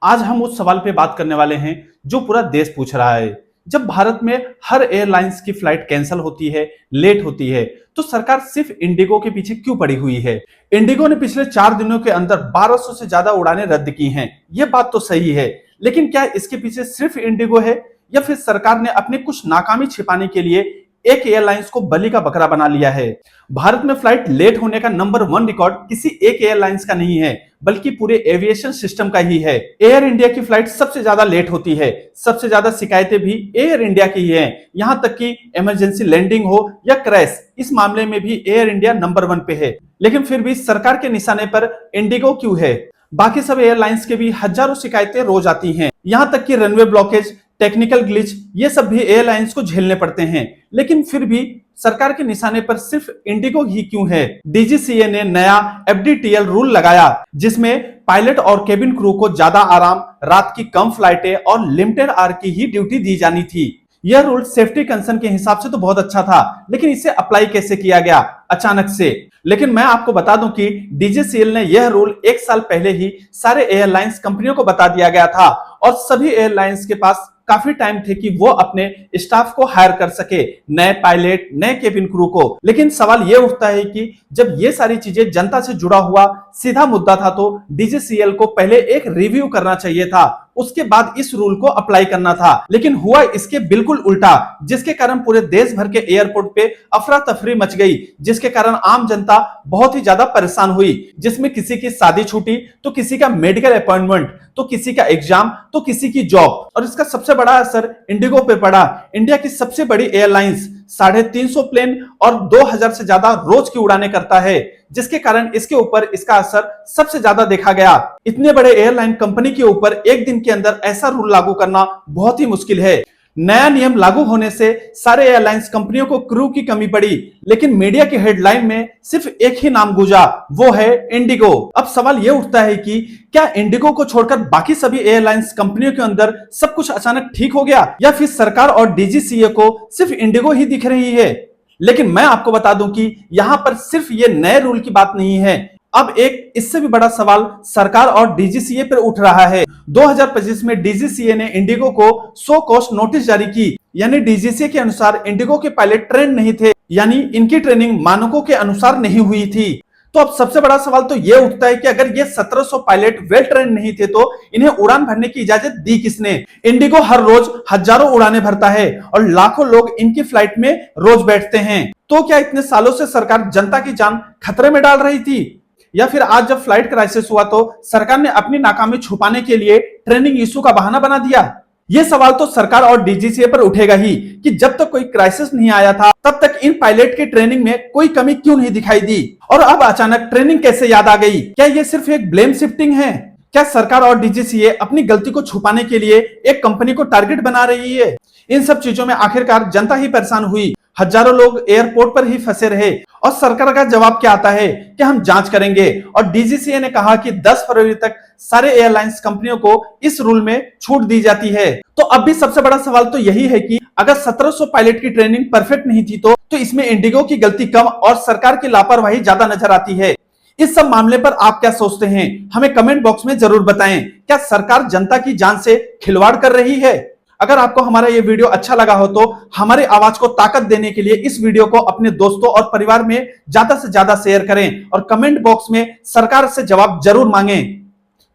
आज हम उस सवाल पे बात करने वाले हैं जो पूरा देश पूछ रहा है। जब भारत में हर एयरलाइंस की फ्लाइट कैंसिल होती है, लेट होती है, तो सरकार सिर्फ इंडिगो के पीछे क्यों पड़ी हुई है? इंडिगो ने पिछले 4 दिनों के अंदर 1200 से ज्यादा उड़ानें रद्द की हैं। यह बात तो सही है, लेकिन क्या इसके पीछे सिर्फ इंडिगो है या फिर सरकार ने अपनी कुछ नाकामी छिपाने के लिए एक एयरलाइंस को बलि का बकरा बना लिया है? भारत में फ्लाइट लेट होने का नंबर 1 रिकॉर्ड किसी एक एयरलाइंस का नहीं है, बल्कि पूरे एविएशन सिस्टम का ही है। एयर इंडिया की फ्लाइट सबसे ज्यादा लेट होती है। सबसे ज्यादा शिकायतें भी एयर इंडिया की ही हैं। यहां तक कि इमरजेंसी लैंडिंग हो या क्रैश, इस मामले में भी एयर इंडिया नंबर 1 पे है। लेकिन फिर भी सरकार के निशाने पर इंडिगो क्यों है? बाकी सब एयरलाइंस के भी हजारों शिकायतें रोज आती हैं। यहां तक कि रनवे ब्लॉकेज, टेक्निकल ग्लिच, ये सब भी एयरलाइंस को झेलने पड़ते हैं। लेकिन फिर भी सरकार के निशाने पर सिर्फ इंडिगो ही क्यों है? डीजीसीए ने नया एफडीटीएल रूल लगाया, जिसमें पायलट और केबिन क्रू को ज्यादा आराम, रात की कम फ्लाइटें और लिमिटेड आवर की ही ड्यूटी दी जानी थी। यह रूल सेफ्टी कंसर्न के हिसाब से तो बहुत अच्छा था, लेकिन इसे अप्लाई कैसे किया गया अचानक से? लेकिन मैं आपको बता दूं कि डीजीसीएल ने यह रूल 1 साल पहले ही सारे एयरलाइंस कंपनियों को बता दिया गया था और सभी एयरलाइंस के पास काफी टाइम थे कि वो अपने स्टाफ को हायर कर सके, नए पायलट, नए केबिन क्रू को। लेकिन सवाल ये उठता है कि जब ये सारी चीजें जनता से जुड़ा हुआ सीधा मुद्दा था, तो डीजीसीएल को पहले एक रिव्यू करना चाहिए था, उसके बाद इस रूल को अप्लाई करना था। लेकिन हुआ इसके बिल्कुल उल्टा, जिसके कारण पूरे देश भर के एयरपोर्ट पे अफरा तफरी मच गई, जिसके कारण आम जनता बहुत ही ज्यादा परेशान हुई, जिसमें किसी की शादी छूटी, तो किसी का मेडिकल अपॉइंटमेंट, तो किसी का एग्जाम, तो किसी की जॉब। और इसका सबसे बड़ा असर इंडिगो पे पड़ा। इंडिया की सबसे बड़ी एयरलाइंस 350 प्लेन और 2000 से ज्यादा रोज की उड़ानें करता है, जिसके कारण इसके ऊपर इसका असर सबसे ज्यादा देखा गया। इतने बड़े एयरलाइन कंपनी के ऊपर एक दिन के अंदर ऐसा रूल लागू करना बहुत ही मुश्किल है। नया नियम लागू होने से सारे एयरलाइंस कंपनियों को क्रू की कमी पड़ी, लेकिन मीडिया की हेडलाइन में सिर्फ एक ही नाम गूंजा, वो है इंडिगो। अब सवाल यह उठता है कि क्या इंडिगो को छोड़कर बाकी सभी एयरलाइंस कंपनियों के अंदर सब कुछ अचानक ठीक हो गया, या फिर सरकार और डीजीसीए को सिर्फ इंडिगो ही दिख रही है? लेकिन मैं आपको बता दूं कि यहां पर सिर्फ ये नए रूल की बात नहीं है। अब एक इससे भी बड़ा सवाल सरकार और डीजीसीए पर उठ रहा है। 2025 में डीजीसीए ने इंडिगो को सो कॉस्ट नोटिस जारी की, यानी डीजीसीए के अनुसार इंडिगो के पायलट ट्रेन नहीं थे, यानी इनकी ट्रेनिंग मानकों के अनुसार नहीं हुई थी। तो अब सबसे बड़ा सवाल तो यह उठता है कि अगर ये 1700 पायलट वेल ट्रेन नहीं थे, तो इन्हें उड़ान भरने की इजाजत दी किसने? इंडिगो हर रोज हजारों उड़ानें भरता है और लाखों लोग इनकी फ्लाइट में रोज बैठते हैं। तो क्या इतने सालों से सरकार जनता की जान खतरे में डाल रही थी, या फिर आज जब फ्लाइट क्राइसिस हुआ तो सरकार ने अपनी नाकामी छुपाने के लिए ट्रेनिंग इशू का बहाना बना दिया? यह सवाल तो सरकार और डीजीसीए पर उठेगा ही कि जब तक कोई क्राइसिस नहीं आया था, तब तक इन पायलट की ट्रेनिंग में कोई कमी क्यों नहीं दिखाई दी, और अब अचानक ट्रेनिंग कैसे याद आ गई? क्या यह सिर्फ एक ब्लेम शिफ्टिंग है? क्या सरकार और डीजीसीए अपनी गलती को छुपाने के लिए एक कंपनी को टारगेट बना रही है? इन सब चीजों में आखिरकार जनता ही परेशान हुई। हजारों लोग एयरपोर्ट पर ही फंसे रहे और सरकार का जवाब क्या आता है कि हम जांच करेंगे। और डीजीसीए ने कहा कि 10 फरवरी तक सारे एयरलाइंस कंपनियों को इस रूल में छूट दी जाती है। तो अब भी सबसे बड़ा सवाल तो यही है कि अगर 1700 पायलट की ट्रेनिंग परफेक्ट नहीं थी, तो इसमें इंडिगो की गलती कम और सरकार की लापरवाही ज्यादा नजर आती है। इस सब मामले पर आप क्या सोचते हैं? हमें कमेंट बॉक्स में जरूर बताएं। क्या सरकार जनता की जान से खिलवाड़ कर रही है? अगर आपको हमारा ये वीडियो अच्छा लगा हो, तो हमारी आवाज को ताकत देने के लिए इस वीडियो को अपने दोस्तों और परिवार में ज्यादा से ज्यादा शेयर करें और कमेंट बॉक्स में सरकार से जवाब जरूर मांगें।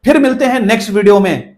फिर मिलते हैं नेक्स्ट वीडियो में।